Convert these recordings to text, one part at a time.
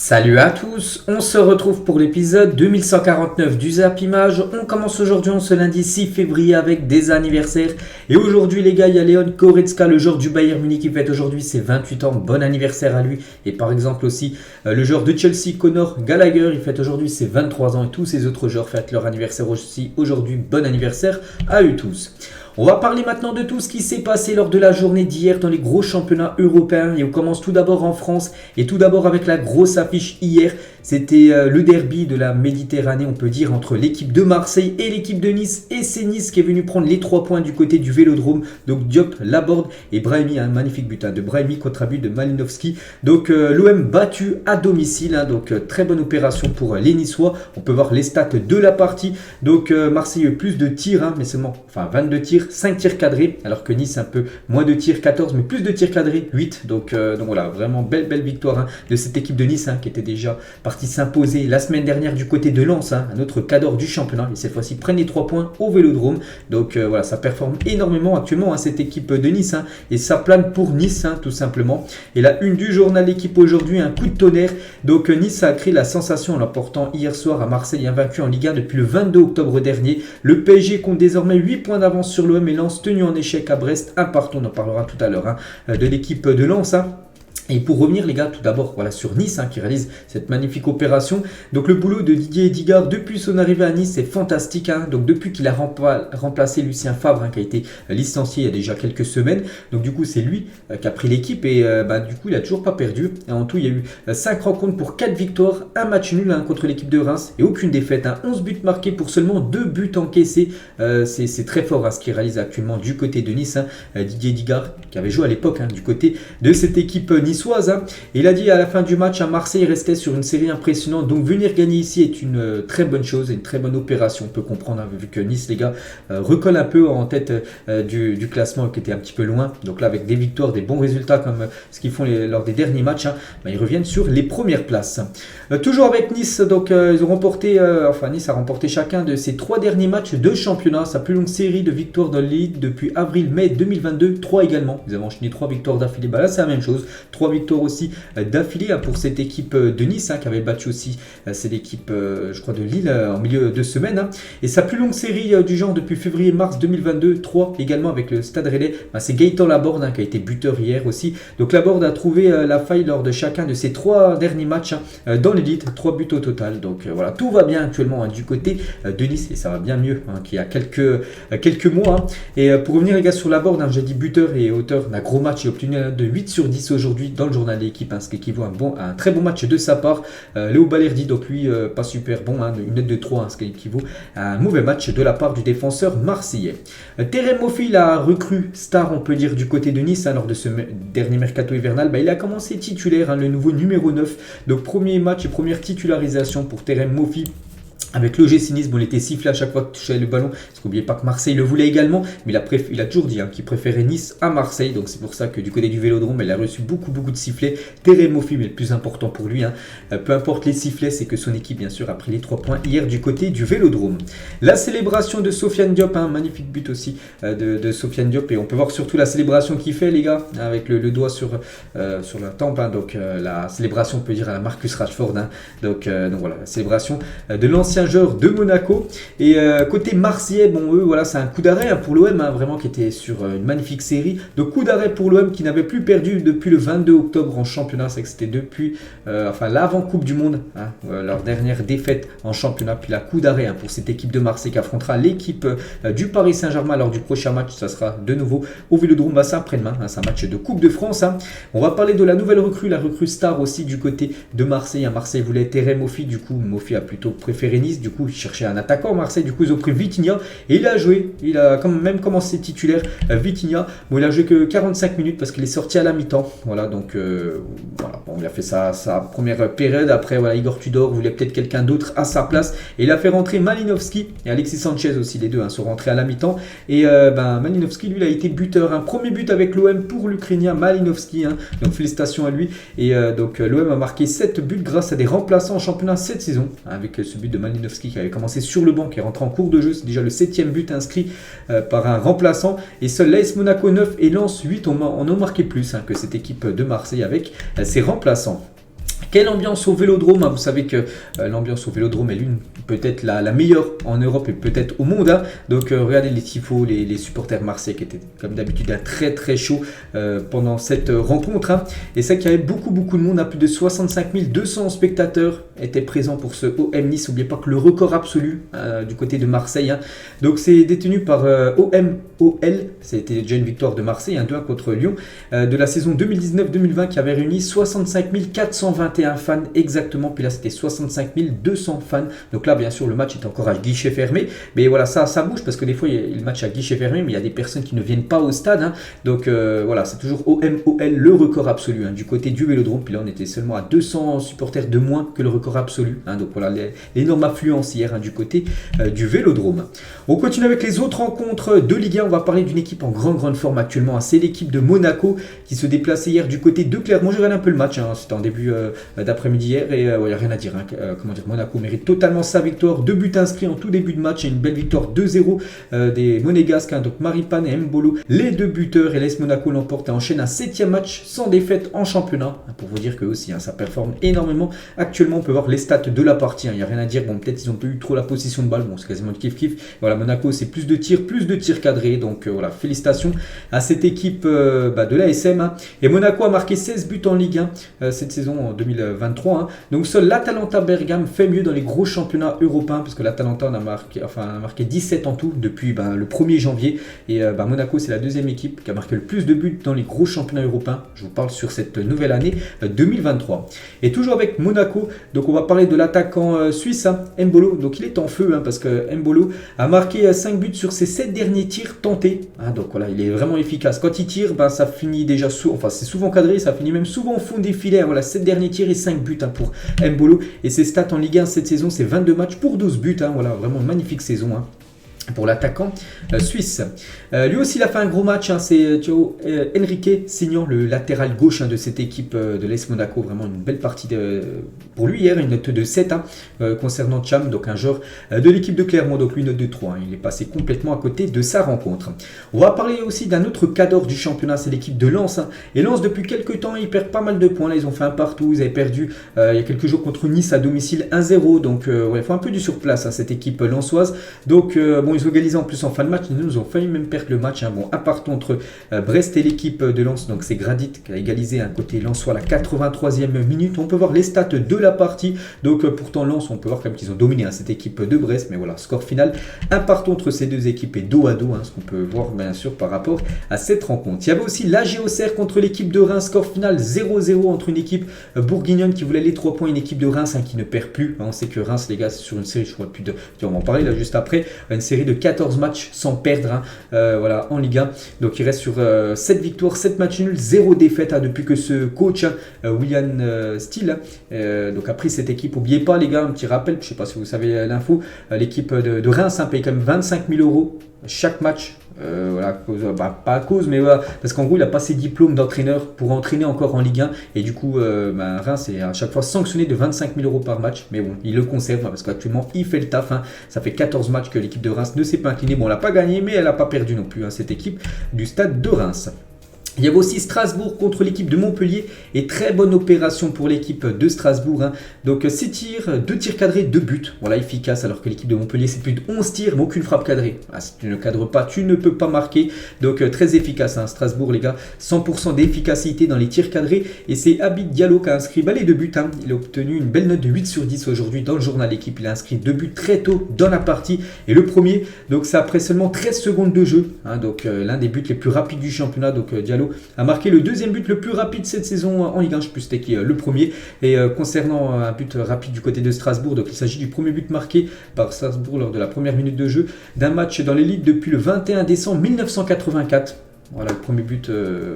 Salut à tous, on se retrouve pour l'épisode 2149 du Zap Image. On commence aujourd'hui ce lundi 6 février avec des anniversaires. Et aujourd'hui les gars, il y a Leon Goretzka, le joueur du Bayern Munich qui fête aujourd'hui ses 28 ans. Bon anniversaire à lui. Et par exemple aussi le joueur de Chelsea, Conor Gallagher, il fête aujourd'hui ses 23 ans. Et tous ces autres joueurs fêtent leur anniversaire aussi aujourd'hui. Bon anniversaire à eux tous. On va parler maintenant de tout ce qui s'est passé lors de la journée d'hier dans les gros championnats européens. Et on commence tout d'abord en France et tout d'abord avec la grosse affiche hier. C'était le derby de la Méditerranée, on peut dire, entre l'équipe de Marseille et l'équipe de Nice. Et c'est Nice qui est venu prendre les 3 points du côté du Vélodrome. Donc Diop, Laborde et Brahimi, un magnifique but de Brahimi contre un but de Malinowski. Donc l'OM battu à domicile, donc très bonne opération pour les Niçois. On peut voir les stats de la partie. Donc Marseille a eu plus de tirs, mais seulement 22 tirs, 5 tirs cadrés, alors que Nice un peu moins de tirs, 14, mais plus de tirs cadrés, 8. Donc voilà, vraiment belle victoire de cette équipe de Nice qui était déjà partie s'imposer la semaine dernière du côté de Lens, un autre cadre du championnat. Et cette fois-ci, prennent les 3 points au Vélodrome. Donc voilà, ça performe énormément actuellement cette équipe de Nice. Et ça plane pour Nice, tout simplement. Et la une du journal L'équipe aujourd'hui, un coup de tonnerre. Donc Nice a créé la sensation en l'emportant hier soir à Marseille, invaincu en Ligue 1 depuis le 22 octobre dernier. Le PSG compte désormais 8 points d'avance sur l'OM et Lens tenu en échec à Brest. Un partout, on en parlera tout à l'heure, de l'équipe de Lens. Et pour revenir les gars, tout d'abord sur Nice qui réalise cette magnifique opération. Donc le boulot de Didier Digard depuis son arrivée à Nice, c'est fantastique. Donc depuis qu'il a remplacé Lucien Favre qui a été licencié il y a déjà quelques semaines. Donc du coup c'est lui qui a pris l'équipe et du coup il n'a toujours pas perdu. Et en tout il y a eu 5 rencontres pour 4 victoires, un match nul contre l'équipe de Reims et aucune défaite. 11 buts marqués pour seulement 2 buts encaissés. C'est très fort ce qu'il réalise actuellement du côté de Nice. Didier Digard qui avait joué à l'époque du côté de cette équipe niçoise. Et il a dit à la fin du match à Marseille, il restait sur une série impressionnante. Donc venir gagner ici est une très bonne chose et une très bonne opération. On peut comprendre vu que Nice, les gars, recolle un peu en tête du classement qui était un petit peu loin. Donc là, avec des victoires, des bons résultats comme ce qu'ils font lors des derniers matchs, ils reviennent sur les premières places. Toujours avec Nice, donc ils ont remporté, Nice a remporté chacun de ses 3 derniers matchs de championnat. Sa plus longue série de victoires dans l'élite depuis avril-mai 2022. 3 également. Ils avaient enchaîné 3 victoires d'affilée. Là, c'est la même chose. 3 victoires aussi d'affilée pour cette équipe de Nice qui avait battu aussi cette équipe je crois de Lille en milieu de semaine. Et sa plus longue série du genre depuis février-mars 2022, 3 également avec le Stade Rennais. C'est Gaëtan Laborde qui a été buteur hier aussi. Donc Laborde a trouvé la faille lors de chacun de ses 3 derniers matchs dans l'élite, 3 buts au total. Donc voilà, tout va bien actuellement du côté de Nice et ça va bien mieux qu'il y a quelques mois. Et pour revenir les gars sur Laborde, j'ai dit buteur et auteur d'un gros match, il a obtenu de 8 sur 10 aujourd'hui dans le journal de l'équipe, ce qui équivaut à un très bon match de sa part. Léo Balerdi, donc lui pas super bon, une note de 3, ce qui équivaut à un mauvais match de la part du défenseur marseillais. Terem Moffi, la recrue star on peut dire du côté de Nice lors de ce dernier mercato hivernal, il a commencé titulaire, le nouveau numéro 9, donc premier match et première titularisation pour Terem Moffi. Avec l'OGC Nice, il était sifflé à chaque fois qu'il touchait le ballon. Parce qu'oubliez pas que Marseille le voulait également. Mais il a toujours dit qu'il préférait Nice à Marseille. Donc c'est pour ça que du côté du Vélodrome, il a reçu beaucoup de sifflets. Terem Moffi, mais le plus important pour lui, peu importe les sifflets, c'est que son équipe, bien sûr, a pris les 3 points hier du côté du Vélodrome. La célébration de Sofiane Diop, magnifique but aussi de Sofiane Diop. Et on peut voir surtout la célébration qu'il fait, les gars, avec le doigt sur la tempe. Donc la célébration, on peut dire à la Marcus Rashford. Donc voilà, la célébration de l'ancien joueur de Monaco. Et côté marseillais, c'est un coup d'arrêt pour l'OM, vraiment qui était sur une magnifique série. Donc coup d'arrêt pour l'OM qui n'avait plus perdu depuis le 22 octobre en championnat. C'est que c'était depuis l'avant-coupe du monde, leur dernière défaite en championnat. Puis la coup d'arrêt pour cette équipe de Marseille qui affrontera l'équipe du Paris Saint-Germain lors du prochain match. Ça sera de nouveau au Vélodrome après-demain. C'est un match de Coupe de France. On va parler de la nouvelle recrue, la recrue star aussi du côté de Marseille. Marseille voulait Terem Moffi, du coup Moffi a plutôt préféré Nice. Du coup, il cherchait un attaquant. Marseille, du coup, ils ont pris Vitinha et il a joué. Il a quand même commencé titulaire. Vitinha, il a joué que 45 minutes parce qu'il est sorti à la mi-temps. Voilà, donc il a fait sa première période. Après, Igor Tudor voulait peut-être quelqu'un d'autre à sa place et il a fait rentrer Malinowski et Alexis Sanchez aussi. Les deux sont rentrés à la mi-temps. Et Malinowski, lui, il a été buteur. Premier but avec l'OM pour l'Ukrainien Malinowski. Donc félicitations à lui. Et donc l'OM a marqué 7 buts grâce à des remplaçants en championnat cette saison avec ce but de Malinowski qui avait commencé sur le banc, qui est rentré en cours de jeu. C'est déjà le 7e but inscrit par un remplaçant. Et seul l'AS Monaco 9 et Lens 8 en ont marqué plus que cette équipe de Marseille avec ses remplaçants. Quelle ambiance au Vélodrome, hein. Vous savez que l'ambiance au Vélodrome est l'une peut-être la meilleure en Europe et peut-être au monde, hein. Donc regardez les tifos, les supporters marseillais qui étaient comme d'habitude très très chauds pendant cette rencontre, hein. Et c'est qu'il y avait beaucoup de monde, à plus de 65 200 spectateurs étaient présents pour ce OM Nice. N'oubliez pas que le record absolu du côté de Marseille, hein. Donc c'est détenu par OMOL, c'était déjà une victoire de Marseille, 2-1 contre Lyon, de la saison 2019-2020 qui avait réuni 65 421 fans exactement, puis là c'était 65 200 fans. Donc là bien sûr le match est encore à guichet fermé, mais voilà, ça bouge parce que des fois il y a le match à guichet fermé, mais il y a des personnes qui ne viennent pas au stade, hein. Donc voilà, c'est toujours OMOL le record absolu, hein, du côté du Vélodrome. Puis là on était seulement à 200 supporters de moins que le record absolu, hein. Donc voilà l'énorme affluence hier, hein, du côté du Vélodrome. On continue avec les autres rencontres de Ligue 1. On va parler d'une équipe en grande forme actuellement, hein. C'est l'équipe de Monaco qui se déplaçait hier du côté de Clermont. J'ai regardé un peu le match, hein. C'était en début d'après-midi hier et il n'y a rien à dire, hein. Monaco mérite totalement sa victoire. 2 buts inscrits en tout début de match et une belle victoire 2-0 des Monégasques, hein, donc Maripane et Mbolo, les 2 buteurs, et laisse Monaco l'emporte et enchaîne un 7e match sans défaite en championnat, hein, pour vous dire que aussi, hein, ça performe énormément. Actuellement on peut voir les stats de la partie, hein. Il n'y a rien à dire. Bon, peut-être ils ont pas eu trop la possession de balle, bon c'est quasiment le kiff. Voilà, Monaco c'est plus de tirs cadrés, donc voilà, félicitations à cette équipe de l'ASM, hein. Et Monaco a marqué 16 buts en Ligue 1 cette saison en 2023, hein. Donc seul l'Atalanta Bergame fait mieux dans les gros championnats européens, parce que l'Atalanta a marqué 17 en tout depuis le 1er janvier. Et Monaco c'est la deuxième équipe qui a marqué le plus de buts dans les gros championnats européens. Je vous parle sur cette nouvelle année 2023. Et toujours avec Monaco, donc on va parler de l'attaquant suisse, hein, Mbolo. Donc il est en feu, hein, parce que Mbolo a marqué 5 buts sur ses 7 derniers tirs tentés, hein. Donc voilà, il est vraiment efficace. Quand il tire, ça finit déjà c'est souvent cadré, ça finit même souvent au fond des filets, hein. Voilà, 7 derniers tirs et 5 buts, hein, pour Mbolo. Et ses stats en Ligue 1 cette saison, c'est 22 matchs pour 12 buts, hein. Voilà, vraiment une magnifique saison, hein, pour l'attaquant suisse. Lui aussi il a fait un gros match, hein. C'est Thiago Henrique signant le latéral gauche, hein, de cette équipe de l'AS Monaco. Vraiment une belle partie pour lui hier, une note de 7, hein, concernant Cham, donc un joueur de l'équipe de Clermont. Donc lui, note de 3, hein. Il est passé complètement à côté de sa rencontre. On va parler aussi d'un autre cadre du championnat, c'est l'équipe de Lens, hein. Et Lens depuis quelques temps ils perdent pas mal de points. Là ils ont fait un partout, ils avaient perdu il y a quelques jours contre Nice à domicile 1-0. Donc il faut un peu du surplace, hein, cette équipe lensoise. Donc ils ont égalisé en plus en fin de match. Nous ont failli même perdre le match, hein. Bon, un partout entre Brest et l'équipe de Lens. Donc c'est Gradit qui a égalisé un côté lensois à la 83e minute. On peut voir les stats de la partie. Donc pourtant Lens, on peut voir quand même qu'ils ont dominé, hein, cette équipe de Brest. Mais voilà, score final, un partout entre ces deux équipes et dos à dos, hein, ce qu'on peut voir bien sûr par rapport à cette rencontre. Il y avait aussi l'AG Auxerre contre l'équipe de Reims. Score final 0-0 entre une équipe bourguignonne qui voulait les 3 points, une équipe de Reims, hein, qui ne perd plus. On sait que Reims, les gars, c'est sur une série, je crois, on va en parler là juste après, une série de 14 matchs sans perdre, hein, voilà, en Ligue 1. Donc il reste sur 7 victoires, 7 matchs nuls, 0 défaite, hein, depuis que ce coach, hein, William Steele, donc a pris cette équipe. N'oubliez pas les gars, un petit rappel, je ne sais pas si vous savez l'info, l'équipe de Reims, hein, paye quand même 25 000 € chaque match. Voilà, pas à cause, mais voilà, parce qu'en gros il a pas ses diplômes d'entraîneur pour entraîner encore en Ligue 1, et du coup Reims est à chaque fois sanctionné de 25 000 € par match. Mais bon, il le conserve, hein, parce qu'actuellement il fait le taf, hein. Ça fait 14 matchs que l'équipe de Reims ne s'est pas inclinée. Bon, elle n'a pas gagné, mais elle n'a pas perdu non plus, hein, cette équipe du stade de Reims. Il y avait aussi Strasbourg contre l'équipe de Montpellier, et très bonne opération pour l'équipe de Strasbourg, hein. Donc 6 tirs, 2 tirs cadrés, 2 buts, voilà, efficace, alors que l'équipe de Montpellier c'est plus de 11 tirs mais aucune frappe cadrée. Si tu ne cadres pas, tu ne peux pas marquer. Donc très efficace, hein, Strasbourg les gars, 100% d'efficacité dans les tirs cadrés, et c'est Abid Diallo qui a inscrit les 2 buts, hein. Il a obtenu une belle note de 8 sur 10 aujourd'hui dans le journal L'équipe. Il a inscrit 2 buts très tôt dans la partie, et le premier, donc c'est après seulement 13 secondes de jeu, hein. Donc l'un des buts les plus rapides du championnat. Donc Diallo a marqué le deuxième but le plus rapide cette saison en Ligue 1, je sais plus c'était qui le premier. Et concernant un but rapide du côté de Strasbourg, donc il s'agit du premier but marqué par Strasbourg lors de la première minute de jeu d'un match dans l'élite depuis le 21 décembre 1984. Voilà le premier but,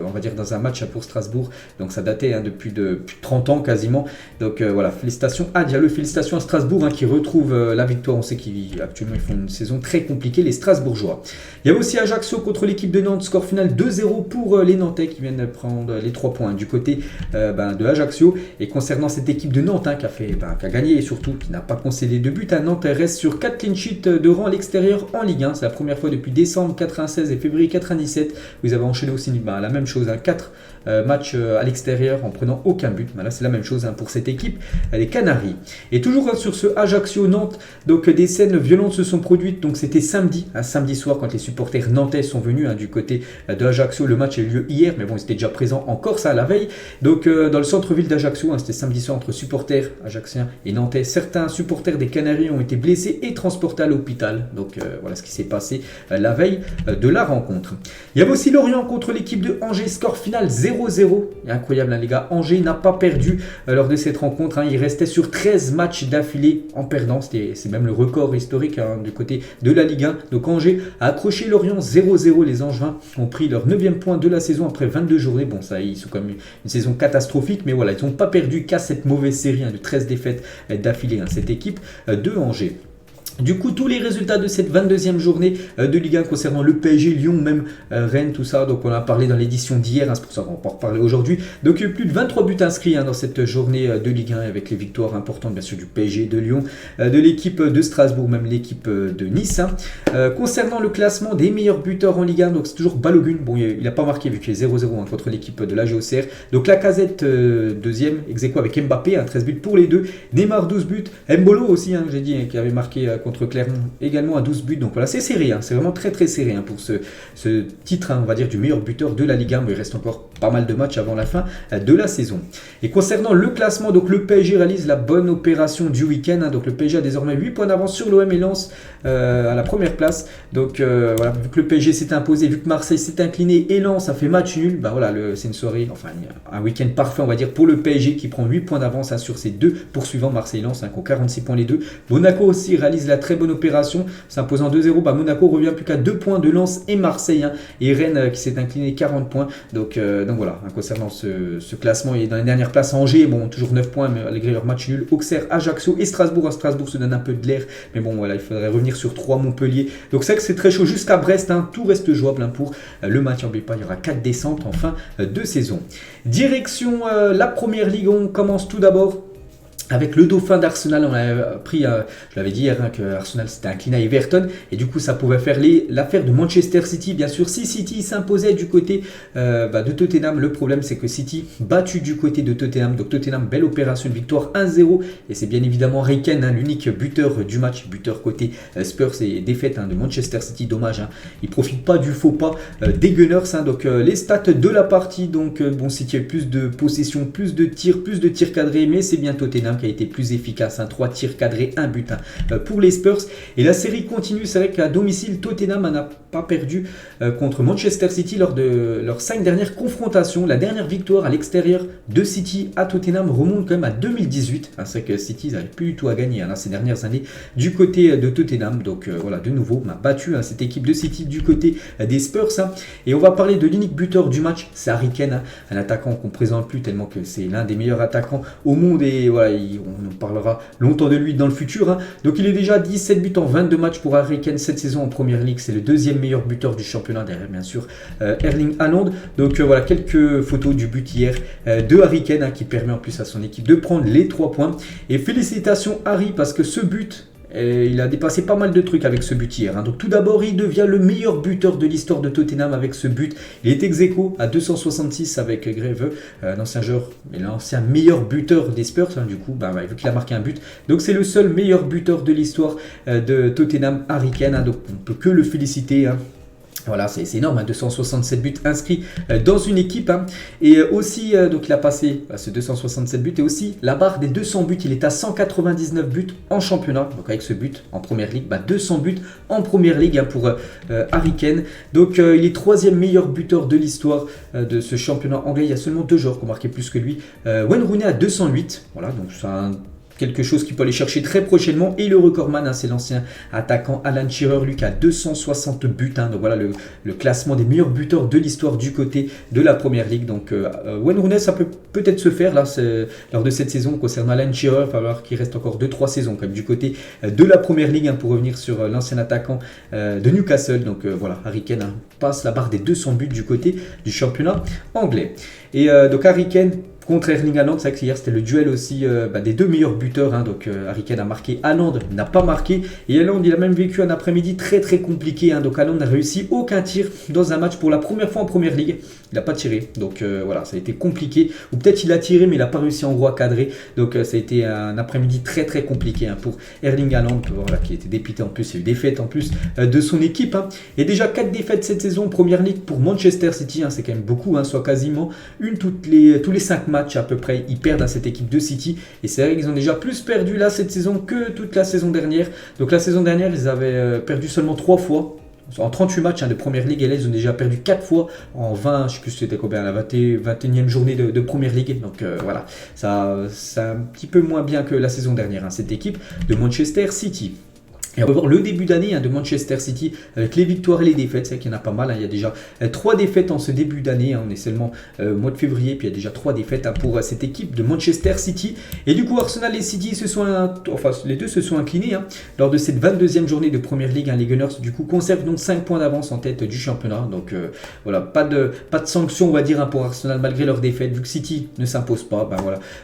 on va dire, dans un match pour Strasbourg. Donc ça datait, hein, depuis plus de 30 ans quasiment. Donc voilà, félicitations à Diallo, félicitations à Strasbourg, hein, qui retrouve la victoire. On sait qu'actuellement ils font une saison très compliquée, les Strasbourgeois. Il y a aussi Ajaccio contre l'équipe de Nantes, score final 2-0 pour les Nantais qui viennent prendre les 3 points, hein, du côté de Ajaccio. Et concernant cette équipe de Nantes, hein, qui a gagné et surtout qui n'a pas concédé de but, hein, Nantes reste sur 4 clean sheets de rang à l'extérieur en Ligue 1. C'est la première fois depuis décembre 96 et février 97. Vous avez enchaîné aussi la même chose, hein, 4 match à l'extérieur en prenant aucun but. Là, c'est la même chose pour cette équipe, les Canaries. Et toujours sur ce Ajaccio-Nantes, donc des scènes violentes se sont produites. Donc c'était samedi soir quand les supporters nantais sont venus du côté de Ajaccio. Le match a eu lieu hier, mais bon, ils étaient déjà présents en Corse la veille. Donc dans le centre-ville d'Ajaccio, c'était samedi soir entre supporters ajacciens et nantais. Certains supporters des Canaries ont été blessés et transportés à l'hôpital. Donc voilà ce qui s'est passé la veille de la rencontre. Il y avait aussi Lorient contre l'équipe de Angers, score final 0-0. Incroyable les gars, Angers n'a pas perdu lors de cette rencontre. Il restait sur 13 matchs d'affilée en perdant. C'est même le record historique du côté de la Ligue 1. Donc Angers a accroché Lorient 0-0. Les Angevins ont pris leur 9e point de la saison après 22 journées. Bon, ça, ils sont comme une saison catastrophique, mais voilà, ils n'ont pas perdu qu'à cette mauvaise série de 13 défaites d'affilée, cette équipe de Angers. Du coup, tous les résultats de cette 22e journée de Ligue 1 concernant le PSG, Lyon, même Rennes, tout ça. Donc, on en a parlé dans l'édition d'hier. C'est pour ça qu'on va pas en reparler aujourd'hui. Donc, il y a eu plus de 23 buts inscrits dans cette journée de Ligue 1 avec les victoires importantes, bien sûr, du PSG, de Lyon, de l'équipe de Strasbourg, même l'équipe de Nice. Concernant le classement des meilleurs buteurs en Ligue 1, donc c'est toujours Balogun. Bon, il n'a pas marqué vu qu'il est 0-0 contre l'équipe de la GOCR. Donc, Lacazette, deuxième, ex-aequo avec Mbappé, 13 buts pour les deux. Neymar, 12 buts. Mbolo aussi, j'ai dit, qui avait marqué contre Clermont également à 12 buts. Donc voilà, c'est serré, c'est vraiment très très serré pour ce titre, on va dire, du meilleur buteur de la Ligue 1, mais il reste encore pas mal de matchs avant la fin de la saison. Et concernant le classement, donc le PSG réalise la bonne opération du week-end. Donc le PSG a désormais 8 points d'avance sur l'OM et Lens à la première place. Donc voilà, vu que le PSG s'est imposé, vu que Marseille s'est incliné et Lens a fait match nul, voilà, c'est une soirée, enfin un week-end parfait, on va dire, pour le PSG qui prend 8 points d'avance sur ses deux poursuivants, Marseille et Lens, qui ont 46 points les deux. Monaco aussi réalise la très bonne opération, s'imposant 2-0. Monaco revient plus qu'à 2 points de Lens et Marseille, et Rennes qui s'est incliné 40 points. Donc voilà, concernant ce classement, et dans les dernières places, Angers, bon, toujours 9 points malgré leur match nul. Auxerre, Ajaccio et Strasbourg. Strasbourg se donne un peu de l'air, mais bon, voilà, il faudrait revenir sur 3 Montpellier. Donc c'est vrai que c'est très chaud jusqu'à Brest, tout reste jouable pour le match. N'oubliez pas, il y aura 4 descentes en fin de saison. Direction la première ligue, on commence tout d'abord avec le dauphin d'Arsenal. On a appris, je l'avais dit hier, que Arsenal s'était incliné à Everton, et du coup ça pouvait faire l'affaire de Manchester City. Bien sûr, si City s'imposait du côté de Tottenham, le problème c'est que City battu du côté de Tottenham. Donc Tottenham, belle opération, une victoire 1-0, et c'est bien évidemment Harry Kane, l'unique buteur du match, buteur côté Spurs, et défaite de Manchester City. Dommage, il profite pas du faux pas des Gunners. Donc les stats de la partie, donc bon, City a eu plus de possession, plus de tirs cadrés, mais c'est bien Tottenham qui a été plus efficace, 3 tirs cadrés, 1 but pour les Spurs. Et la série continue. C'est vrai qu'à domicile, Tottenham n'a pas perdu contre Manchester City lors de leurs 5 dernières confrontations. La dernière victoire à l'extérieur de City à Tottenham remonte quand même à 2018. C'est vrai que City n'arrive plus du tout à gagner ces dernières années du côté de Tottenham. Donc voilà, de nouveau, on a battu cette équipe de City du côté des Spurs. Et on va parler de l'unique buteur du match, c'est Harry Kane, un attaquant qu'on ne présente plus tellement que c'est l'un des meilleurs attaquants au monde, et voilà, on en parlera longtemps de lui dans le futur. Donc il est déjà 17 buts en 22 matchs pour Harry Kane cette saison en Première Ligue. C'est le deuxième meilleur buteur du championnat, derrière bien sûr Erling Haaland. Donc voilà, quelques photos du but hier de Harry Kane, qui permet en plus à son équipe de prendre les 3 points. Et félicitations Harry, parce que ce but, il a dépassé pas mal de trucs avec ce but hier. Donc tout d'abord, il devient le meilleur buteur de l'histoire de Tottenham avec ce but. Il est ex-aequo à 266 avec Greve, l'ancien joueur, mais l'ancien meilleur buteur des Spurs. Du coup, vu qu'il a marqué un but. Donc c'est le seul meilleur buteur de l'histoire de Tottenham, Harry Kane. Donc on ne peut que le féliciter. Voilà, c'est énorme, 267 buts inscrits dans une équipe. Et aussi, donc il a passé ce 267 buts, et aussi la barre des 200 buts. Il est à 199 buts en championnat. Donc avec ce but en Première Ligue, 200 buts en Première Ligue pour Harry Kane. Donc il est 3e meilleur buteur de l'histoire de ce championnat anglais. Il y a seulement 2 joueurs qui ont marqué plus que lui. Wayne Rooney à 208. Voilà, donc c'est quelque chose qu'il peut aller chercher très prochainement. Et le recordman, c'est l'ancien attaquant Alan Shearer, lui qui a 260 buts. Donc voilà le classement des meilleurs buteurs de l'histoire du côté de la Première Ligue. Donc Wayne Rooney, ça peut peut-être se faire là, lors de cette saison. Concernant Alan Shearer, il va falloir qu'il reste encore 2-3 saisons quand même du côté de la Première Ligue, pour revenir sur l'ancien attaquant de Newcastle. Donc voilà, Harry Kane passe la barre des 200 buts du côté du championnat anglais. Et donc Harry Kane, contre Erling Haaland. C'est vrai que hier c'était le duel aussi des deux meilleurs buteurs. Donc Harry Kane a marqué, Haaland n'a pas marqué. Et Haaland il a même vécu un après-midi très très compliqué. Donc Haaland n'a réussi aucun tir dans un match pour la première fois en Première Ligue. Il n'a pas tiré. Donc voilà, ça a été compliqué. Ou peut-être il a tiré mais il n'a pas réussi en gros à cadrer. Donc ça a été un après-midi très très compliqué pour Erling Haaland qui était dépité en plus. Il y a eu des défaites en plus de son équipe. Et déjà 4 défaites cette saison en Première Ligue pour Manchester City. C'est quand même beaucoup, soit quasiment tous les 5 matchs à peu près. Ils perdent à cette équipe de City. Et c'est vrai qu'ils ont déjà plus perdu là cette saison que toute la saison dernière. Donc la saison dernière, ils avaient perdu seulement 3 fois. En 38 matchs de Première Ligue, et là ils ont déjà perdu 4 fois en 20, je ne sais plus c'était combien, la 21e journée de Première Ligue. Donc voilà, ça c'est un petit peu moins bien que la saison dernière, cette équipe de Manchester City. Et on va voir le début d'année de Manchester City avec les victoires et les défaites. C'est vrai qu'il y en a pas mal. Il y a déjà 3 défaites en ce début d'année. On est seulement mois de février. Puis il y a déjà 3 défaites pour cette équipe de Manchester City. Et du coup, Arsenal et City les deux se sont inclinés lors de cette 22e journée de Première Ligue. Les Gunners du coup conservent donc 5 points d'avance en tête du championnat. Donc voilà, pas de sanction on va dire pour Arsenal malgré leur défaite. Vu que City ne s'impose pas,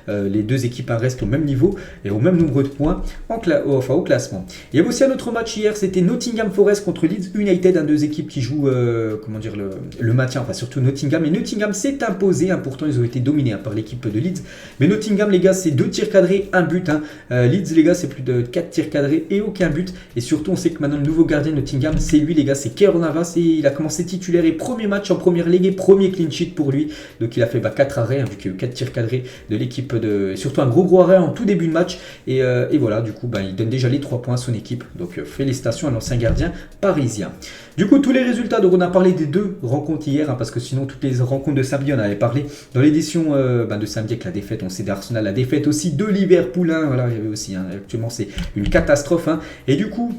les deux équipes restent au même niveau et au même nombre de points au classement. Il y a aussi un autre match hier, c'était Nottingham Forest contre Leeds United, deux équipes qui jouent le maintien, surtout Nottingham. Et Nottingham s'est imposé, pourtant ils ont été dominés par l'équipe de Leeds. Mais Nottingham les gars, c'est 2 tirs cadrés, 1 but. Leeds les gars, c'est plus de 4 tirs cadrés et aucun but. Et surtout on sait que maintenant le nouveau gardien de Nottingham, c'est lui les gars, c'est Keylor Navas. Et il a commencé titulaire et premier match en Première Ligue et premier clean sheet pour lui. Donc il a fait 4 arrêts, vu qu'il y a eu 4 tirs cadrés de l'équipe et surtout un gros arrêt en tout début de match. Et voilà, du coup il donne déjà les 3 points à son équipe. Donc félicitations à l'ancien gardien parisien. Du coup, tous les résultats, donc on a parlé des 2 rencontres hier, parce que sinon toutes les rencontres de samedi, on avait parlé dans l'édition de samedi avec la défaite, on sait d'Arsenal, la défaite aussi de Liverpool. Voilà, il y avait aussi, actuellement c'est une catastrophe. Et du coup,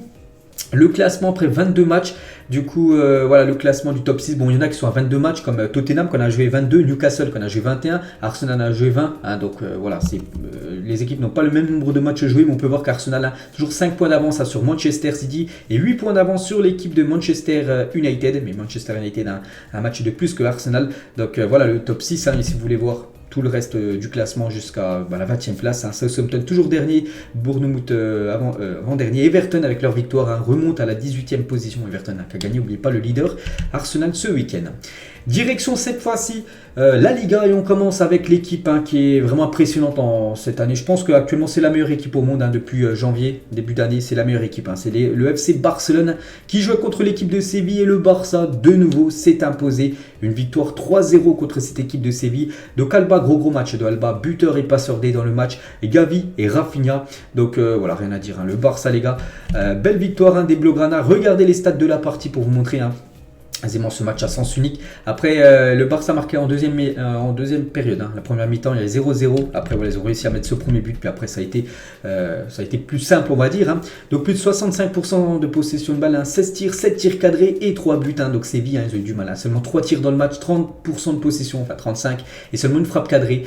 le classement après 22 matchs, du coup, voilà le classement du top 6. Bon, il y en a qui sont à 22 matchs, comme Tottenham qu'on a joué 22, Newcastle qu'on a joué 21, Arsenal a joué 20. Donc voilà, les équipes n'ont pas le même nombre de matchs joués, mais on peut voir qu'Arsenal a toujours 5 points d'avance sur Manchester City et 8 points d'avance sur l'équipe de Manchester United. Mais Manchester United a un match de plus que Arsenal. Donc voilà le top 6, si vous voulez voir tout le reste du classement jusqu'à la 20e place. Southampton toujours dernier, Bournemouth avant-dernier, Everton avec leur victoire remonte à la 18e position. Everton qui a gagné, n'oubliez pas le leader, Arsenal ce week-end. Direction cette fois-ci la Liga et on commence avec l'équipe qui est vraiment impressionnante cette année. Je pense qu'actuellement c'est la meilleure équipe au monde depuis janvier, début d'année, c'est la meilleure équipe. C'est le FC Barcelone qui joue contre l'équipe de Séville et le Barça de nouveau s'est imposé. Une victoire 3-0 contre cette équipe de Séville. Donc Alba, gros match de Alba, buteur et passeur D dans le match, Gavi et Rafinha. Donc voilà, rien à dire. Le Barça les gars, belle victoire des Blaugrana. Regardez les stats de la partie pour vous montrer quasiment ce match à sens unique. Après, le Barça marqué en deuxième période. La première mi-temps, il y avait 0-0. Après, voilà, ils ont réussi à mettre ce premier but. Puis après, ça a été plus simple, on va dire. Donc, plus de 65% de possession de balle. 16 tirs, 7 tirs cadrés et 3 buts. Donc, Séville, ils ont eu du mal. Seulement 3 tirs dans le match, 30% de possession, 35. Et seulement une frappe cadrée.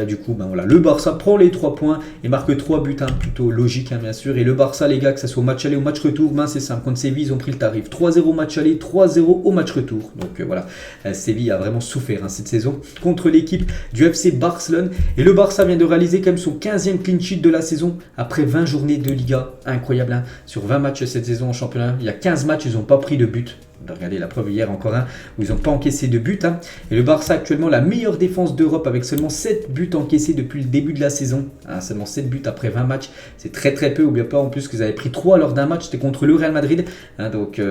Du coup, voilà, le Barça prend les 3 points et marque 3 buts. Plutôt logique, bien sûr. Et le Barça, les gars, que ce soit au match aller ou au match retour, c'est simple. Contre Séville, ils ont pris le tarif. 3-0 match aller, 3-0 au match retour. Donc voilà, Séville a vraiment souffert cette saison contre l'équipe du FC Barcelone. Et le Barça vient de réaliser quand même son 15e clean sheet de la saison après 20 journées de Liga. Incroyable, sur 20 matchs cette saison en championnat. Il y a 15 matchs, ils n'ont pas pris de but. Regardez la preuve hier encore où ils n'ont pas encaissé de but. Et le Barça actuellement la meilleure défense d'Europe avec seulement 7 buts encaissés depuis le début de la saison. Seulement 7 buts après 20 matchs. C'est très très peu. N'oubliez pas en plus qu'ils avaient pris 3 lors d'un match. C'était contre le Real Madrid. Donc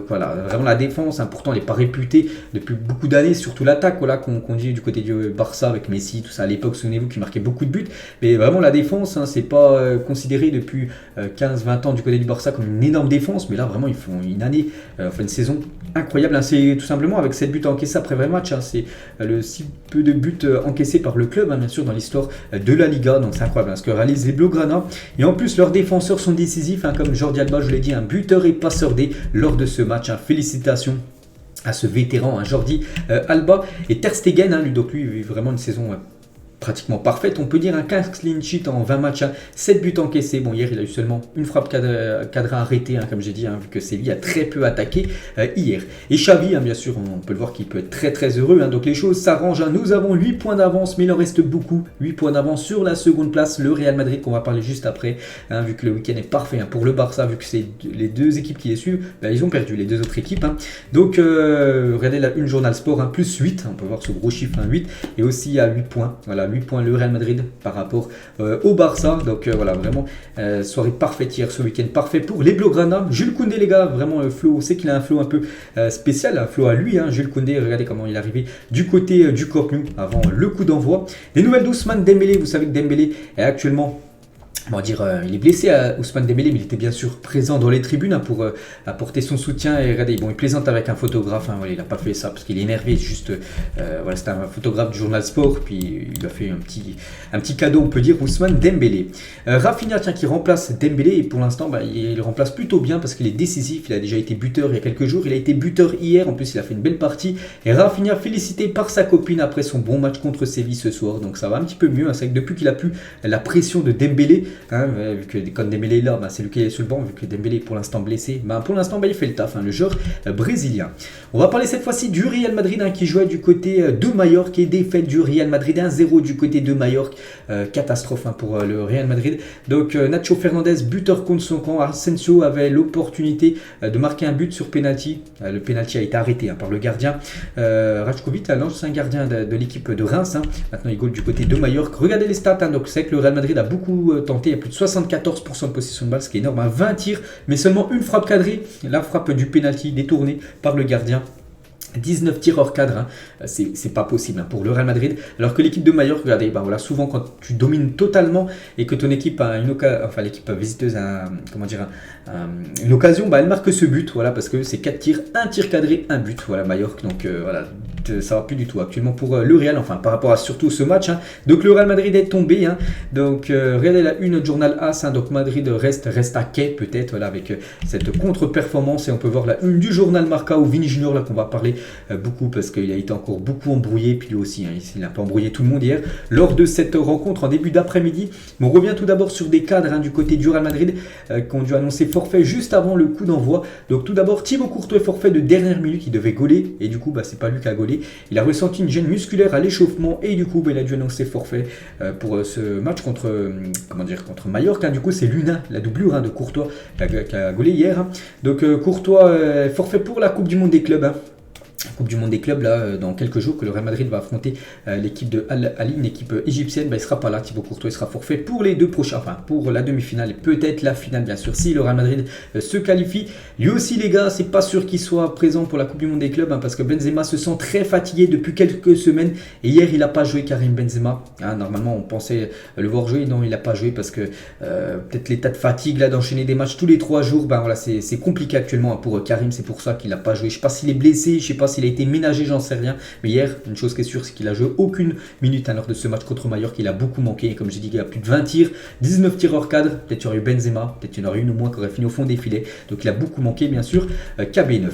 voilà, vraiment la défense. Pourtant elle n'est pas réputée depuis beaucoup d'années. Surtout l'attaque qu'on dit du côté du Barça avec Messi. Tout ça à l'époque, souvenez-vous, qui marquait beaucoup de buts. Mais vraiment la défense, c'est pas considéré depuis 15-20 ans du côté du Barça comme une énorme défense. Mais là vraiment ils font une année, une saison incroyable. C'est tout simplement avec 7 buts encaissés après 20 matchs. C'est le si peu de buts encaissés par le club, bien sûr, dans l'histoire de la Liga. Donc c'est incroyable ce que réalisent les Blaugrana. Et en plus, leurs défenseurs sont décisifs, comme Jordi Alba, je l'ai dit, un buteur et passeur D lors de ce match. Félicitations à ce vétéran, Jordi Alba. Et Ter Stegen, lui, donc lui, vraiment une saison pratiquement parfaite, on peut dire un 15 clean sheet en 20 matchs, 7 buts encaissés. Bon, hier il a eu seulement une frappe cadrée arrêtée, comme j'ai dit, vu que Séville a très peu attaqué hier. Et Xavi, bien sûr, on peut le voir qu'il peut être très très heureux, donc les choses s'arrangent. Nous avons 8 points d'avance, mais il en reste beaucoup, 8 points d'avance sur la seconde place, le Real Madrid qu'on va parler juste après, vu que le week-end est parfait pour le Barça, vu que c'est les deux équipes qui les suivent, ils ont perdu les deux autres équipes. Donc regardez la une Journal Sport, plus 8, on peut voir ce gros chiffre, 8, et aussi à 8 points, voilà, 8 points le Real Madrid par rapport au Barça. Donc voilà, vraiment soirée parfaite hier, ce week-end parfait pour les Blaugrana. Jules Koundé, les gars, vraiment le flow, on sait qu'il a un flow un peu spécial, un flow à lui, Jules Koundé. Regardez comment il est arrivé du côté du Camp Nou avant le coup d'envoi. Les nouvelles d'Ousmane Dembélé, vous savez que Dembélé est actuellement, on va dire, il est blessé à Ousmane Dembélé, mais il était bien sûr présent dans les tribunes pour apporter son soutien. Et regardez, bon, il plaisante avec un photographe, voilà, il n'a pas fait ça parce qu'il est énervé, juste, voilà, c'était un photographe du journal Sport, puis il lui a fait un petit cadeau, on peut dire, Ousmane Dembélé. Rafinha, tiens, qui remplace Dembélé, et pour l'instant, il le remplace plutôt bien parce qu'il est décisif. Il a déjà été buteur il y a quelques jours, il a été buteur hier, en plus il a fait une belle partie. Et Rafinha félicité par sa copine après son bon match contre Séville ce soir, donc ça va un petit peu mieux. C'est vrai que depuis qu'il a plus la pression de Dembélé, vu que quand Dembélé est là, c'est lui qui est sur le banc, vu que Dembélé est pour l'instant blessé, pour l'instant il fait le taf, le joueur brésilien. On va parler cette fois-ci du Real Madrid, qui jouait du côté de Majorque, et défaite du Real Madrid 1-0 du côté de Majorque, catastrophe pour le Real Madrid. Donc Nacho Fernandez, buteur contre son camp. Asensio avait l'opportunité de marquer un but sur penalty, le penalty a été arrêté par le gardien Rajkovic, l'ancien gardien de l'équipe de Reims, maintenant il goal du côté de Majorque. Regardez les stats, donc c'est que le Real Madrid a beaucoup tenté, il y a plus de 74% de possession de balle, ce qui est énorme, 20 tirs, mais seulement une frappe cadrée, la frappe du penalty détournée par le gardien. 19 tirs hors cadre, c'est pas possible pour le Real Madrid. Alors que l'équipe de Majorque, regardez, voilà, souvent quand tu domines totalement et que ton équipe a l'équipe visiteuse a une occasion, elle marque ce but, voilà, parce que c'est 4 tirs, 1 tir cadré, 1 but, voilà, Majorque. Donc voilà, ça va plus du tout actuellement pour le Real, par rapport à surtout ce match. Donc le Real Madrid est tombé, donc regardez la une journal AS, donc Madrid reste à quai peut-être, voilà, avec cette contre-performance. Et on peut voir la une du journal Marca où Vini Junior, là qu'on va parler beaucoup parce qu'il a été encore beaucoup embrouillé, puis lui aussi, il a pas embrouillé tout le monde hier lors de cette rencontre en début d'après-midi. Mais on revient tout d'abord sur des cadres du côté du Real Madrid qui ont dû annoncer forfait juste avant le coup d'envoi. Donc tout d'abord Thibaut Courtois, forfait de dernière minute, il devait gauler et du coup c'est pas lui qui a gaulé. Il a ressenti une gêne musculaire à l'échauffement et du coup il a dû annoncer forfait pour ce match contre Majorque. Du coup c'est Luna, la doublure de Courtois qui a gaulé hier. Donc Courtois forfait pour la Coupe du Monde des clubs. Coupe du Monde des clubs, là, dans quelques jours, que le Real Madrid va affronter l'équipe de Al Ahly, une équipe égyptienne. Il sera pas là, Thibaut Courtois, il sera forfait pour les deux prochains, pour la demi-finale et peut-être la finale, bien sûr, si le Real Madrid se qualifie. Lui aussi, les gars, c'est pas sûr qu'il soit présent pour la Coupe du Monde des clubs, parce que Benzema se sent très fatigué depuis quelques semaines. Et hier, il n'a pas joué, Karim Benzema. Normalement, on pensait le voir jouer. Non, il n'a pas joué parce que peut-être l'état de fatigue, là, d'enchaîner des matchs tous les 3 jours, voilà, c'est compliqué actuellement pour Karim. C'est pour ça qu'il n'a pas joué. Je sais pas s'il est blessé, je sais pas s'il a été ménagé, j'en sais rien. Mais hier, une chose qui est sûre, c'est qu'il a joué aucune minute lors de ce match contre Majorque. Il a beaucoup manqué. Et comme j'ai dit, il a plus de 20 tirs, 19 tirs hors cadre. Peut-être qu'il y aurait eu Benzema, peut-être qu'il y en aurait une au moins qui aurait fini au fond des filets. Donc il a beaucoup manqué, bien sûr. KB9.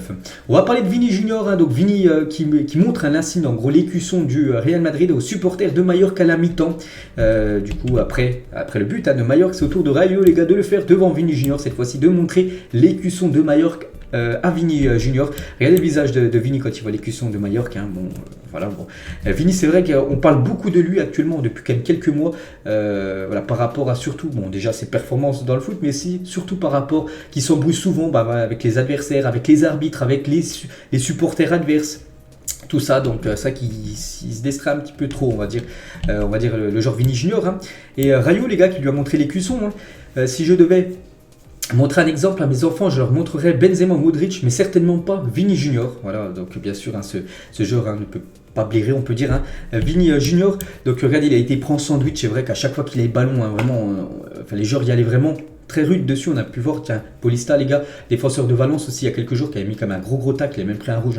On va parler de Vini Junior. Donc Vini qui montre un insigne, en gros, l'écusson du Real Madrid aux supporters de Majorque à la mi-temps. Du coup, après le but de Majorque, c'est au tour de Rayo, les gars, de le faire devant Vini Junior. Cette fois-ci, de montrer l'écusson de Majorque à Vini Junior. Regardez le visage de Vini quand il voit l'écusson de Majorque. Vini, c'est vrai qu'on parle beaucoup de lui actuellement depuis quelques mois, par rapport à surtout, déjà ses performances dans le foot, mais aussi surtout par rapport qu'il s'embrouille souvent avec les adversaires, avec les arbitres, avec les supporters adverses. Tout ça, donc ça qui se distrait un petit peu trop, on va dire le genre Vini Junior. Et Rayo, les gars, qui lui a montré l'écusson. Si je devais montrer un exemple à mes enfants, je leur montrerais Benzema, Modric, mais certainement pas Vini Junior. Voilà, donc bien sûr, ce joueur ne peut pas blairer, on peut dire, Vini Junior. Donc regardez, il a été pris en sandwich. C'est vrai qu'à chaque fois qu'il a le ballon, vraiment, les joueurs y allaient vraiment très rude dessus. On a pu voir, tiens, Paulista, les gars, défenseur de Valence aussi il y a quelques jours, qui avait mis comme un gros tacle, il a même pris un rouge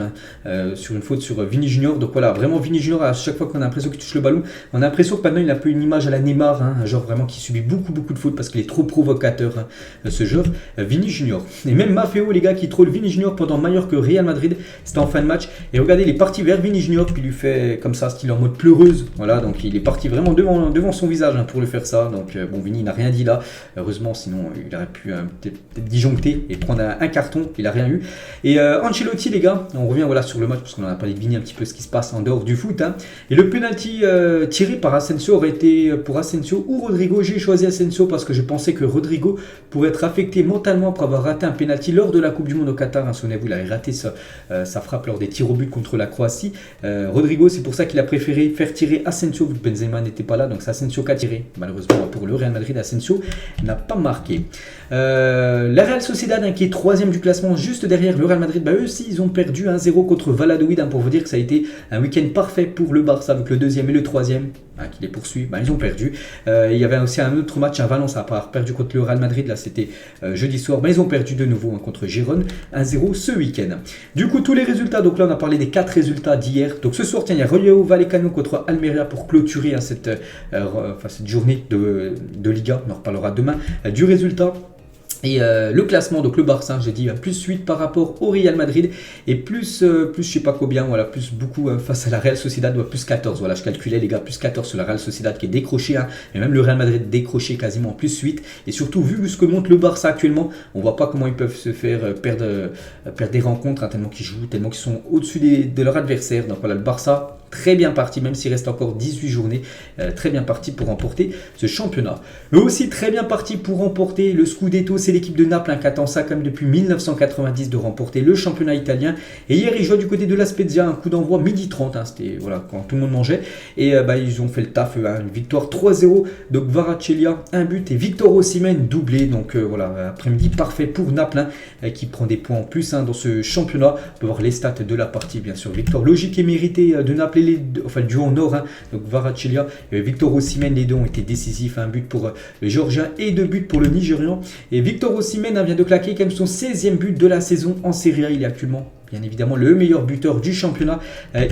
sur une faute sur Vini Junior. Donc voilà, vraiment Vini Junior, à chaque fois qu'on a l'impression qu'il touche le ballon, on a l'impression que maintenant il a un peu une image à la Neymar, un genre vraiment qui subit beaucoup de fautes parce qu'il est trop provocateur, ce joueur, Vini Junior. Et même Maffeo, les gars, qui troll Vini Junior pendant Mallorca Real Madrid, c'était en fin de match. Et regardez, il est parti vers Vini Junior, puis il lui fait comme ça, style en mode pleureuse. Voilà, donc il est parti vraiment devant son visage pour lui faire ça. Donc bon, Vini n'a rien dit là, heureusement, sinon il aurait pu peut-être disjoncter et prendre un carton. Il n'a rien eu. Et Ancelotti, les gars, on revient voilà sur le match parce qu'on en a parlé de Vini un petit peu, ce qui se passe en dehors du foot. Et le penalty tiré par Asensio aurait été pour Asensio ou Rodrigo. J'ai choisi Asensio parce que je pensais que Rodrigo pourrait être affecté mentalement pour avoir raté un penalty lors de la Coupe du Monde au Qatar. Souvenez-vous, il avait raté sa frappe lors des tirs au but contre la Croatie. Rodrigo, c'est pour ça qu'il a préféré faire tirer Asensio vu que Benzema n'était pas là. Donc c'est Asensio qui a tiré. Malheureusement pour le Real Madrid, Asensio n'a pas marqué. La Real Sociedad, qui est 3ème du classement, juste derrière le Real Madrid, eux aussi ils ont perdu 1-0 contre Valladolid, pour vous dire que ça a été un week-end parfait pour le Barça avec le 2e et le 3e qui les poursuit. Ils ont perdu. Il y avait aussi un autre match à Valence, à part perdu contre le Real Madrid, là c'était jeudi soir, ils ont perdu de nouveau contre Gérone 1-0 ce week-end. Du coup tous les résultats, donc là on a parlé des 4 résultats d'hier. Donc ce soir, tiens, il y a Rayo Vallecano contre Almeria pour clôturer cette journée de Liga, on en reparlera demain du résultat. Et le classement, donc le Barça, j'ai dit plus 8 par rapport au Real Madrid et plus je sais pas combien, voilà, plus beaucoup face à la Real Sociedad, plus 14, voilà, je calculais les gars, plus 14 sur la Real Sociedad qui est décroché, et même le Real Madrid décroché quasiment plus 8, et surtout vu ce que montre le Barça actuellement, on voit pas comment ils peuvent se faire perdre des rencontres, tellement qu'ils jouent, tellement qu'ils sont au-dessus de leur adversaire. Donc voilà, le Barça très bien parti, même s'il reste encore 18 journées, très bien parti pour remporter ce championnat. Eux aussi très bien parti pour remporter le Scudetto, c'est l'équipe de Naples qui attend ça comme depuis 1990 de remporter le championnat italien. Et hier ils jouaient du côté de la Spezia, un coup d'envoi 12h30, c'était voilà, quand tout le monde mangeait. Et ils ont fait le taf, une victoire 3-0, donc Kvaratskhelia, un but, et Victor Osimhen doublé. Donc voilà, après-midi parfait pour Naples, qui prend des points en plus dans ce championnat. On peut voir les stats de la partie, bien sûr. Victoire logique et méritée de Naples, le duo en or, donc Kvaratskhelia et Victor Osimhen, les deux ont été décisifs, un but pour le Géorgien et 2 buts pour le Nigérian. Et Victor Osimhen vient de claquer quand même son 16e but de la saison en Serie A. Il est actuellement bien évidemment le meilleur buteur du championnat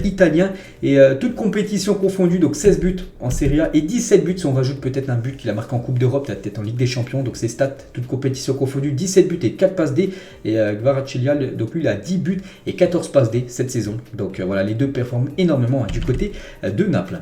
italien, et toute compétition confondue, donc 16 buts en Serie A et 17 buts si on rajoute peut-être un but qu'il a marqué en Coupe d'Europe, peut-être en Ligue des Champions. Donc ses stats, toute compétition confondue, 17 buts et 4 passes D. Et Kvaratskhelia, donc lui il a 10 buts et 14 passes D cette saison. Donc voilà, les deux performent énormément du côté de Naples.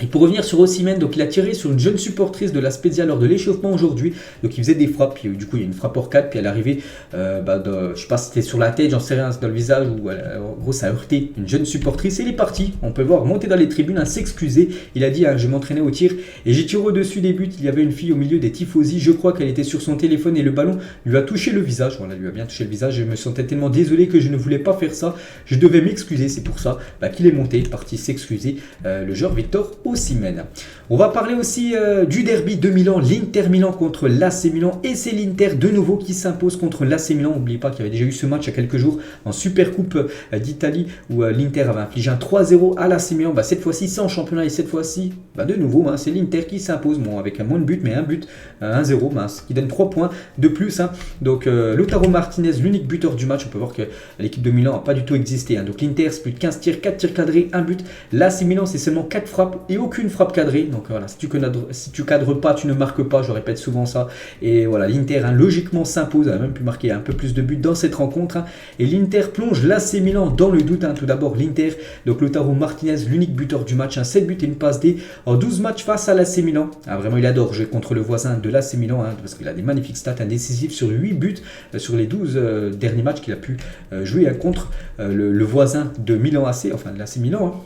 Et pour revenir sur Osimhen, donc il a tiré sur une jeune supportrice de la Spezia lors de l'échauffement aujourd'hui. Donc il faisait des frappes, puis du coup il y a une frappe hors cadre, puis elle est arrivée, je sais pas si c'était sur la tête, j'en sais rien, dans le visage, ou en gros ça a heurté une jeune supportrice. Et il est parti, on peut voir, monter dans les tribunes, s'excuser. Il a dit, je m'entraînais au tir et j'ai tiré au-dessus des buts. Il y avait une fille au milieu des tifosi, je crois qu'elle était sur son téléphone et le ballon lui a touché le visage. Voilà, lui a bien touché le visage. Je me sentais tellement désolé que je ne voulais pas faire ça. Je devais m'excuser, c'est pour ça qu'il est monté, parti s'excuser, le joueur Victor Osimhen. On va parler aussi du derby de Milan, l'Inter Milan contre l'AC Milan, et c'est l'Inter de nouveau qui s'impose contre l'AC Milan. N'oubliez pas qu'il y avait déjà eu ce match il y a quelques jours en Supercoupe d'Italie où l'Inter avait infligé un 3-0 à l'AC Milan. Cette fois-ci c'est en championnat, et cette fois-ci de nouveau c'est l'Inter qui s'impose, avec un moins de but, mais un but, 1-0, ce qui donne 3 points de plus. Donc Lautaro Martinez, l'unique buteur du match. On peut voir que l'équipe de Milan n'a pas du tout existé. Donc l'Inter c'est plus de 15 tirs, 4 tirs cadrés, 1 but. L'AC Milan c'est seulement 4 frappes et aucune frappe cadrée. Donc voilà, si tu cadres pas, tu ne marques pas, je répète souvent ça. Et voilà, l'Inter logiquement s'impose, elle a même pu marquer un peu plus de buts dans cette rencontre. Et l'Inter plonge l'AC Milan dans le doute. Tout d'abord l'Inter, donc Lautaro Martinez, l'unique buteur du match, 7 buts et une passe D en 12 matchs face à l'AC Milan. Vraiment il adore jouer contre le voisin de l'AC Milan, parce qu'il a des magnifiques stats, décisif sur 8 buts sur les 12 derniers matchs qu'il a pu jouer contre le voisin de Milan AC, enfin de l'AC Milan.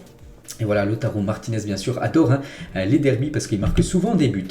Et voilà, Lautaro Martinez bien sûr adore les derbys parce qu'il marque souvent des buts.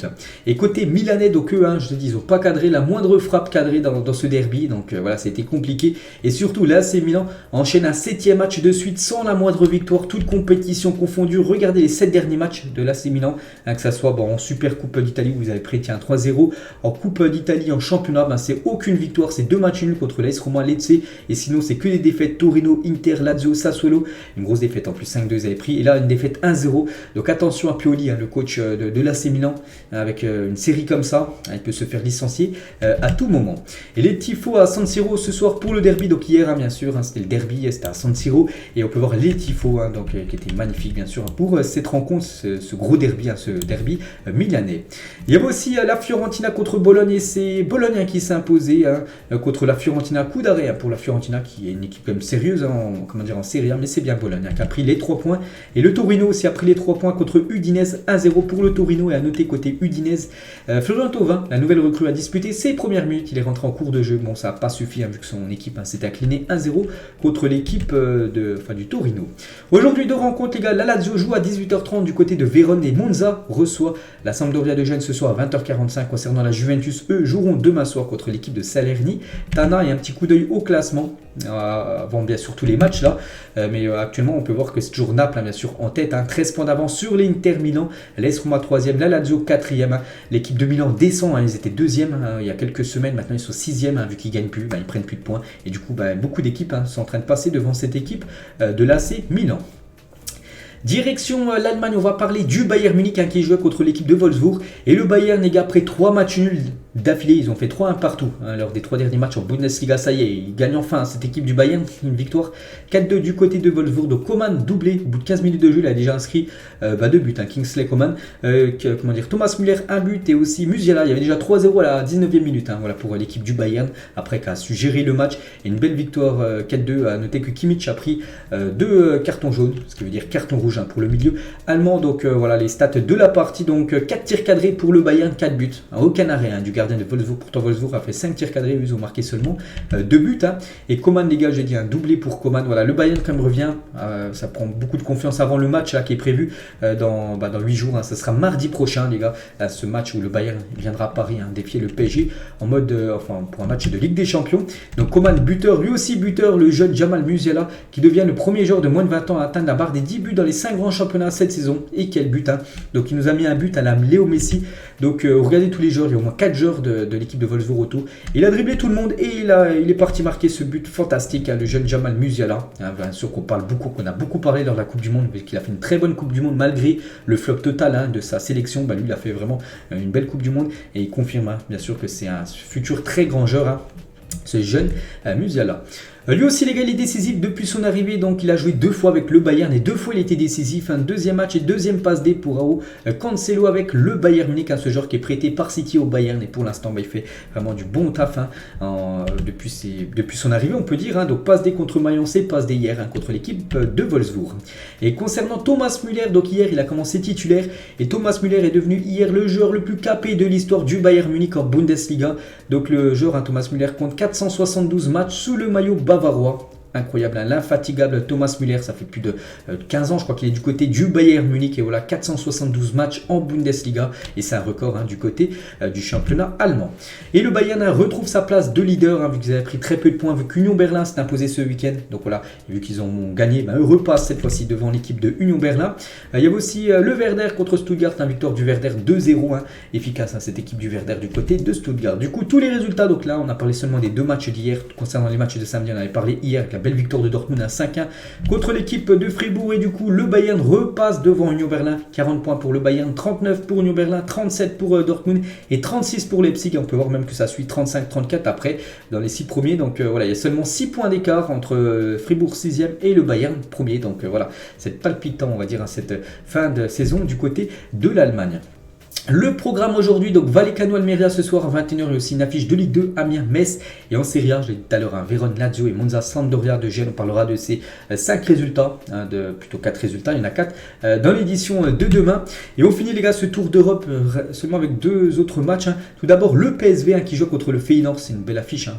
Et côté milanais, donc eux, je te dis, ils n'ont pas cadré la moindre frappe cadrée dans ce derby. Donc voilà, ça a été compliqué. Et surtout, l'AC Milan enchaîne un 7e match de suite sans la moindre victoire, toute compétition confondue. Regardez les 7 derniers matchs de l'AC Milan, que ça soit en Super Coupe d'Italie où vous avez pris 3-0, en Coupe d'Italie, en championnat, c'est aucune victoire, c'est 2 matchs nuls contre l'AS Roma, Lecce. Et sinon, c'est que des défaites: Torino, Inter, Lazio, Sassuolo. Une grosse défaite en plus, 5-2 vous avez pris. Et là, là une défaite 1-0. Donc attention à Pioli, le coach de l'AC Milan, avec une série comme ça, il peut se faire licencier à tout moment. Et les tifos à San Siro ce soir pour le derby, donc hier bien sûr, c'était le derby, c'était à San Siro, et on peut voir les tifos qui étaient magnifiques bien sûr pour cette rencontre, ce gros derby, ce derby milanais. Il y avait aussi la Fiorentina contre Bologne, et c'est Bologne qui s'est imposé contre la Fiorentina, coup d'arrêt pour la Fiorentina qui est une équipe quand même sérieuse en Serie A, mais c'est bien Bologne qui a pris les 3 points, et le Torino aussi a pris les 3 points contre Udinese, 1-0 pour le Torino. Et à noter côté Udinese, Florian Thauvin, la nouvelle recrue, a disputé ses premières minutes, il est rentré en cours de jeu, bon ça n'a pas suffi vu que son équipe s'est inclinée 1-0 contre l'équipe du Torino. Aujourd'hui 2 rencontres les gars, la Lazio joue à 18h30 du côté de Vérone et Monza reçoit la Sampdoria de Gênes ce soir à 20h45. Concernant la Juventus, eux joueront demain soir contre l'équipe de Salernitana. Et un petit coup d'œil au classement avant bien sûr tous les matchs là, mais actuellement on peut voir que c'est toujours Naples bien sûr en tête, 13 points d'avance sur l'Inter Milan, l'AS Roma 3e, la Lazio 4e, l'équipe de Milan descend, ils étaient 2e il y a quelques semaines, maintenant ils sont 6e vu qu'ils gagnent plus, ils prennent plus de points, et du coup beaucoup d'équipes sont en train de passer devant cette équipe de l'AC Milan. Direction l'Allemagne, on va parler du Bayern Munich qui jouait contre l'équipe de Wolfsburg, et le Bayern les gars, après 3 matchs nuls d'affilée, ils ont fait 3-1 partout lors des 3 derniers matchs en Bundesliga. Ça y est, ils gagnent enfin cette équipe du Bayern, une victoire 4-2 du côté de Wolfsburg. Donc Coman doublé au bout de 15 minutes de jeu, il a déjà inscrit 2 buts, Kingsley Coman, Thomas Müller 1 but, et aussi Musiala, il y avait déjà 3-0 à la 19e minute pour l'équipe du Bayern, après qu'il a su gérer le match, et une belle victoire 4-2. À noter que Kimmich a pris 2 cartons jaunes, ce qui veut dire carton rouge pour le milieu allemand. Donc voilà les stats de la partie, donc 4 tirs cadrés pour le Bayern, 4 buts, aucun arrêt du gardien de Wolfsburg. Pourtant Wolfsburg a fait 5 tirs cadrés, ils ont marqué seulement 2 buts et Coman les gars, j'ai dit un doublé pour Coman. Voilà, le Bayern quand même revient, ça prend beaucoup de confiance avant le match qui est prévu dans 8 jours, ça sera mardi prochain les gars, ce match où le Bayern viendra à Paris défier le PSG en mode pour un match de Ligue des Champions. Donc Coman buteur, lui aussi buteur, le jeune Jamal Musiala qui devient le premier joueur de moins de 20 ans à atteindre la barre des 10 buts dans les 5 grands championnats cette saison. Et quel but donc il nous a mis un but à la Léo Messi. Donc regardez tous les joueurs, il y a au moins 4 joueurs de l'équipe de Wolfsburg autour. Il a dribblé tout le monde et il est parti marquer ce but fantastique, le jeune Jamal Musiala, bien sûr qu'on a beaucoup parlé lors de la Coupe du Monde, parce qu'il a fait une très bonne Coupe du Monde malgré le flop total de sa sélection. Lui il a fait vraiment une belle Coupe du Monde, et il confirme bien sûr que c'est un futur très grand joueur, ce jeune Musiala. Lui aussi les gars, il est décisif depuis son arrivée, donc il a joué 2 fois avec le Bayern et 2 fois il était décisif, deuxième match et deuxième passe D pour Raúl Cancelo avec le Bayern Munich, ce joueur qui est prêté par City au Bayern, et pour l'instant il fait vraiment du bon taf depuis son arrivée on peut dire, donc passe D contre Mayence, passe D hier contre l'équipe de Wolfsburg. Et concernant Thomas Müller, donc hier il a commencé titulaire, et Thomas Müller est devenu hier le joueur le plus capé de l'histoire du Bayern Munich en Bundesliga. Donc le joueur Thomas Müller compte 472 matchs sous le maillot bavarois. Incroyable, l'infatigable Thomas Müller, ça fait plus de 15 ans, je crois qu'il est du côté du Bayern Munich, et voilà 472 matchs en Bundesliga, et c'est un record du côté du championnat allemand. Et le Bayern retrouve sa place de leader, vu qu'ils avaient pris très peu de points, vu qu'Union Berlin s'est imposé ce week-end, donc voilà, vu qu'ils ont gagné, eux repassent cette fois-ci devant l'équipe de Union Berlin. Il y avait aussi le Werder contre Stuttgart, victoire du Werder 2-0, efficace cette équipe du Werder du côté de Stuttgart. Du coup tous les résultats, donc là on a parlé seulement des 2 matchs d'hier. Concernant les matchs de samedi, on avait parlé hier avec la belle victoire de Dortmund à 5-1 contre l'équipe de Fribourg, et du coup le Bayern repasse devant Union Berlin, 40 points pour le Bayern, 39 pour Union Berlin, 37 pour Dortmund et 36 pour Leipzig. On peut voir même que ça suit 35-34 après dans les 6 premiers, donc voilà, il y a seulement 6 points d'écart entre Fribourg 6e et le Bayern 1er, donc voilà, c'est palpitant on va dire cette fin de saison du côté de l'Allemagne. Le programme aujourd'hui, donc Vallecano Almeria ce soir à 21h, et aussi une affiche de Ligue 2, Amiens, Metz, et en Serie A, j'ai dit tout à l'heure, Vérone, Lazio et Monza, Sampdoria de Gênes. On parlera de ces 5 résultats, plutôt 4 résultats, il y en a 4 dans l'édition de demain. Et on finit les gars ce tour d'Europe seulement avec 2 autres matchs. Tout d'abord le PSV qui joue contre le Feyenoord, c'est une belle affiche.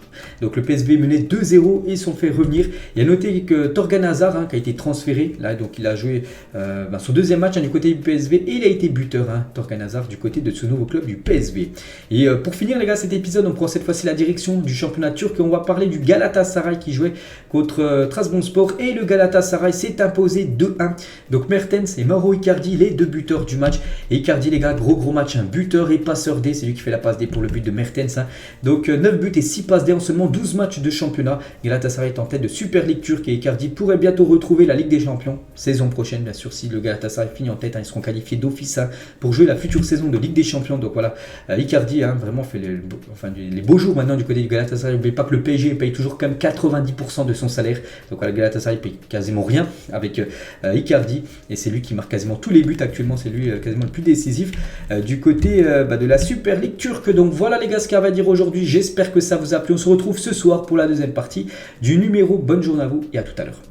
Donc le PSV menait 2-0 et ils sont fait revenir. Il y a noté que Torgan Hazard qui a été transféré, là donc il a joué son deuxième match du côté du PSV, et il a été buteur, Torgan Hazard du côté de ce nouveau club du PSV. Et pour finir les gars cet épisode, on prend cette fois-ci la direction du championnat turc et on va parler du Galatasaray qui jouait contre Trabzonspor et le Galatasaray s'est imposé 2-1. Donc Mertens et Mauro Icardi les deux buteurs du match. Et Icardi les gars, gros match, un buteur et passeur D, c'est lui qui fait la passe D pour le but de Mertens. Donc 9 buts et 6 passes D en seulement 12 matchs de championnat. Galatasaray est en tête de Super League turque et Icardi pourrait bientôt retrouver la Ligue des Champions saison prochaine, bien sûr, si le Galatasaray finit en tête, ils seront qualifiés d'office pour jouer la future saison de Ligue des Champions. Donc voilà, Icardi vraiment fait les beaux jours maintenant du côté du Galatasaray. N'oubliez pas que le PSG paye toujours quand même 90% de son salaire. Donc voilà, le Galatasaray paye quasiment rien avec Icardi et c'est lui qui marque quasiment tous les buts actuellement. C'est lui quasiment le plus décisif du côté de la Super League turque. Donc voilà les gars ce qu'il y avait à dire aujourd'hui. J'espère que ça vous a plu. On se retrouve ce soir pour la deuxième partie du numéro. Bonne journée à vous et à tout à l'heure.